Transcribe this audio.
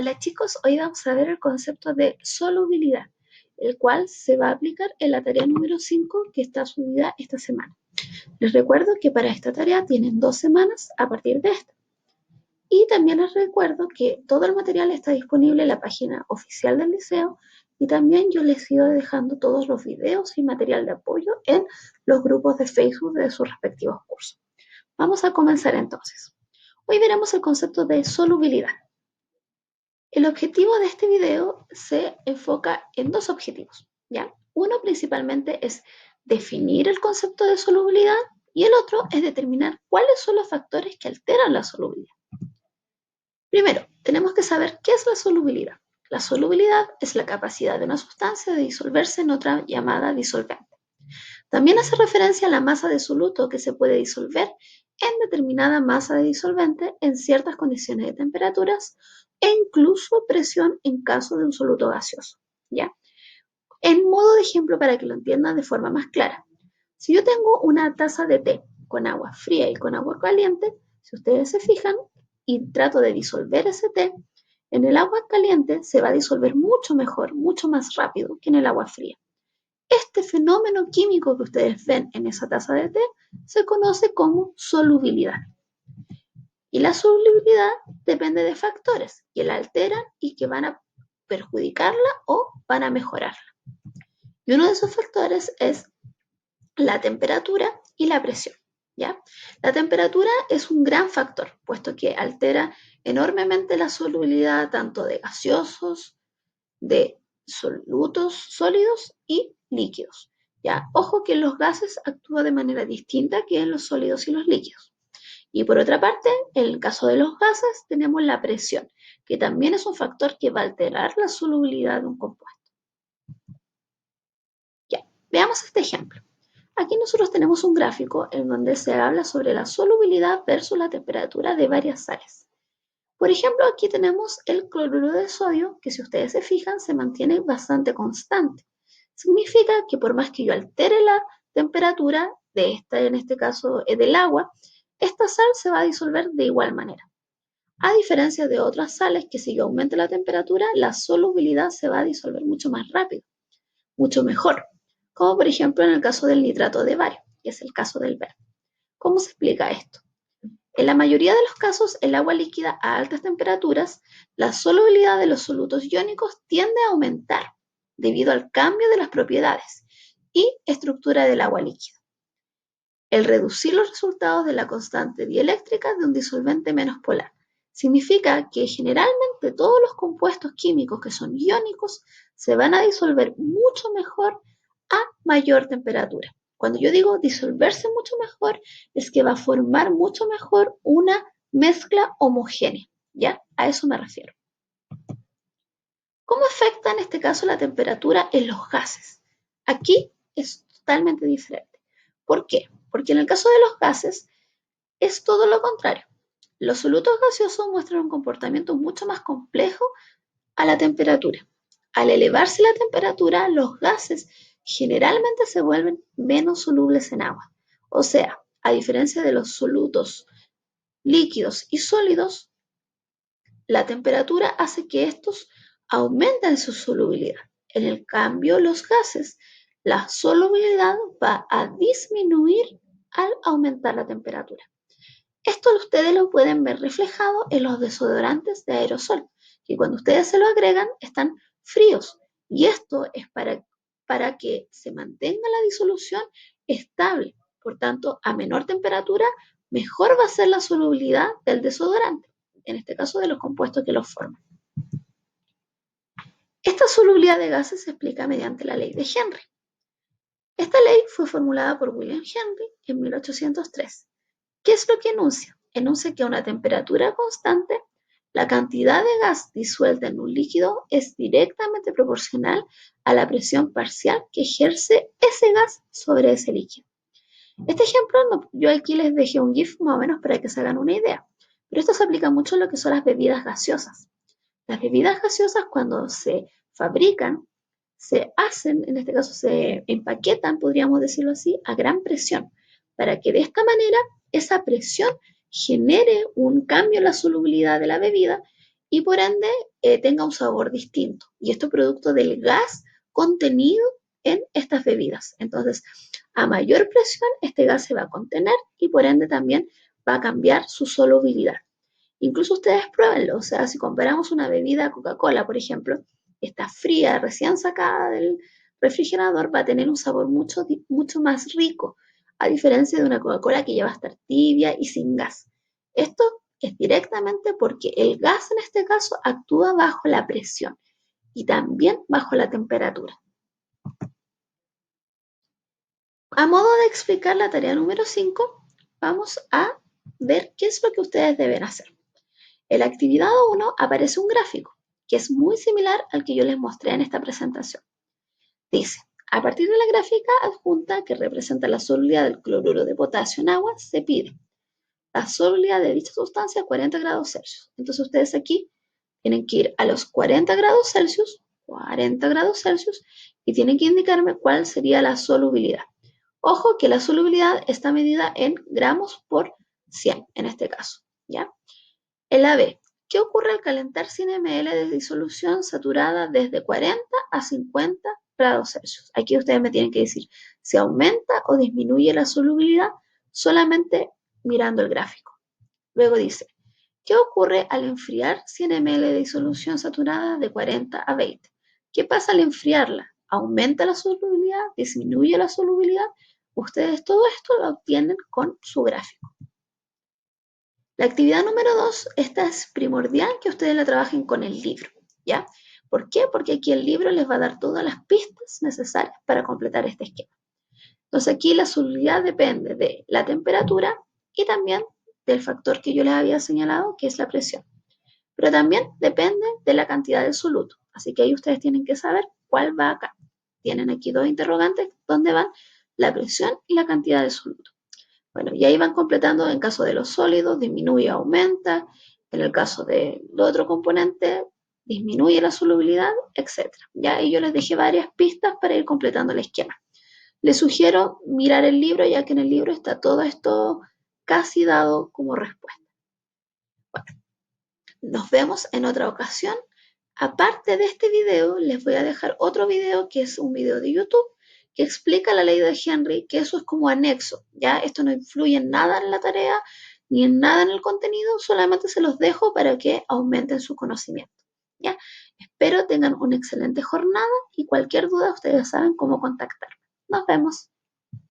Hola chicos, hoy vamos a ver el concepto de solubilidad, el cual se va a aplicar en la tarea número 5 que está subida esta semana. Les recuerdo que para esta tarea tienen 2 semanas a partir de esta. Y también les recuerdo que todo el material está disponible en la página oficial del liceo y también yo les sigo dejando todos los videos y material de apoyo en los grupos de Facebook de sus respectivos cursos. Vamos a comenzar entonces. Hoy veremos el concepto de solubilidad. El objetivo de este video se enfoca en dos objetivos, ¿ya? Uno principalmente es definir el concepto de solubilidad y el otro es determinar cuáles son los factores que alteran la solubilidad. Primero, tenemos que saber qué es la solubilidad. La solubilidad es la capacidad de una sustancia de disolverse en otra llamada disolvente. También hace referencia a la masa de soluto que se puede disolver en determinada masa de disolvente en ciertas condiciones de temperaturas e incluso presión en caso de un soluto gaseoso, ¿ya? En modo de ejemplo para que lo entiendan de forma más clara. Si yo tengo una taza de té con agua fría y con agua caliente, si ustedes se fijan y trato de disolver ese té, en el agua caliente se va a disolver mucho mejor, mucho más rápido que en el agua fría. Este fenómeno químico que ustedes ven en esa taza de té se conoce como solubilidad. Y la solubilidad depende de factores que la alteran y que van a perjudicarla o van a mejorarla. Y uno de esos factores es la temperatura y la presión, ¿ya? La temperatura es un gran factor, puesto que altera enormemente la solubilidad tanto de gaseosos, de solutos sólidos y líquidos. ¿Ya? Ojo que en los gases actúa de manera distinta que en los sólidos y los líquidos. Y por otra parte, en el caso de los gases tenemos la presión, que también es un factor que va a alterar la solubilidad de un compuesto. Ya, veamos este ejemplo. Aquí nosotros tenemos un gráfico en donde se habla sobre la solubilidad versus la temperatura de varias sales. Por ejemplo, aquí tenemos el cloruro de sodio, que si ustedes se fijan, se mantiene bastante constante. Significa que por más que yo altere la temperatura de esta, en este caso del agua, esta sal se va a disolver de igual manera. A diferencia de otras sales que si yo aumento la temperatura, la solubilidad se va a disolver mucho más rápido, mucho mejor. Como por ejemplo en el caso del nitrato de bario, que es el caso del verde. ¿Cómo se explica esto? En la mayoría de los casos, el agua líquida a altas temperaturas, la solubilidad de los solutos iónicos tiende a aumentar debido al cambio de las propiedades y estructura del agua líquida. El reducir los resultados de la constante dieléctrica de un disolvente menos polar significa que generalmente todos los compuestos químicos que son iónicos se van a disolver mucho mejor a mayor temperatura. Cuando yo digo disolverse mucho mejor, es que va a formar mucho mejor una mezcla homogénea, ¿ya? A eso me refiero. ¿Cómo afecta en este caso la temperatura en los gases? Aquí es totalmente diferente. ¿Por qué? Porque en el caso de los gases es todo lo contrario. Los solutos gaseosos muestran un comportamiento mucho más complejo a la temperatura. Al elevarse la temperatura, los gases generalmente se vuelven menos solubles en agua. O sea, a diferencia de los solutos líquidos y sólidos, la temperatura hace que estos aumenten su solubilidad. En el cambio, los gases, la solubilidad va a disminuir al aumentar la temperatura. Esto ustedes lo pueden ver reflejado en los desodorantes de aerosol, que cuando ustedes se lo agregan están fríos. Y esto es para que se mantenga la disolución estable. Por tanto, a menor temperatura, mejor va a ser la solubilidad del desodorante, en este caso de los compuestos que los forman. Esta solubilidad de gases se explica mediante la ley de Henry. Esta ley fue formulada por William Henry en 1803. ¿Qué es lo que enuncia? Enuncia que a una temperatura constante, la cantidad de gas disuelta en un líquido es directamente proporcional a la presión parcial que ejerce ese gas sobre ese líquido. Este ejemplo, yo aquí les dejé un GIF más o menos para que se hagan una idea, pero esto se aplica mucho a lo que son las bebidas gaseosas. Las bebidas gaseosas cuando se fabrican, se hacen, en este caso se empaquetan, podríamos decirlo así, a gran presión, para que de esta manera esa presión genere un cambio en la solubilidad de la bebida y por ende tenga un sabor distinto. Y esto es producto del gas contenido en estas bebidas. Entonces, a mayor presión, este gas se va a contener y por ende también va a cambiar su solubilidad. Incluso ustedes pruébenlo, o sea, si comparamos una bebida Coca-Cola, por ejemplo, está fría, recién sacada del refrigerador, va a tener un sabor mucho más rico, a diferencia de una Coca-Cola que ya va a estar tibia y sin gas. Esto es directamente porque el gas en este caso actúa bajo la presión y también bajo la temperatura. A modo de explicar la tarea número 5, vamos a ver qué es lo que ustedes deben hacer. En la actividad 1 aparece un gráfico que es muy similar al que yo les mostré en esta presentación. Dice, a partir de la gráfica adjunta que representa la solubilidad del cloruro de potasio en agua, se pide la solubilidad de dicha sustancia a 40 grados Celsius. Entonces ustedes aquí tienen que ir a los 40 grados Celsius, y tienen que indicarme cuál sería la solubilidad. Ojo que la solubilidad está medida en gramos por 100 en este caso, ¿ya? En la B, ¿qué ocurre al calentar 100 ml de disolución saturada desde 40 a 50 grados Celsius? Aquí ustedes me tienen que decir si aumenta o disminuye la solubilidad solamente mirando el gráfico. Luego dice, ¿qué ocurre al enfriar 100 ml de disolución saturada de 40 a 20? ¿Qué pasa al enfriarla? ¿Aumenta la solubilidad? ¿Disminuye la solubilidad? Ustedes todo esto lo obtienen con su gráfico. La actividad número 2, esta es primordial que ustedes la trabajen con el libro, ¿ya? ¿Por qué? Porque aquí el libro les va a dar todas las pistas necesarias para completar este esquema. Entonces aquí la solubilidad depende de la temperatura y también del factor que yo les había señalado, que es la presión. Pero también depende de la cantidad del soluto. Así que ahí ustedes tienen que saber cuál va acá. Tienen aquí dos interrogantes donde van la presión y la cantidad de soluto. Bueno, y ahí van completando en caso de los sólidos, disminuye o aumenta. En el caso del otro componente, disminuye la solubilidad, etc. Ya, y yo les dejé varias pistas para ir completando el esquema. Les sugiero mirar el libro, ya que en el libro está todo esto casi dado como respuesta. Bueno, nos vemos en otra ocasión. Aparte de este video, les voy a dejar otro video que es un video de YouTube que explica la ley de Henry, que eso es como anexo, ¿ya? Esto no influye en nada en la tarea ni en nada en el contenido, solamente se los dejo para que aumenten su conocimiento, ¿ya? Espero tengan una excelente jornada y cualquier duda ustedes saben cómo contactarme. Nos vemos.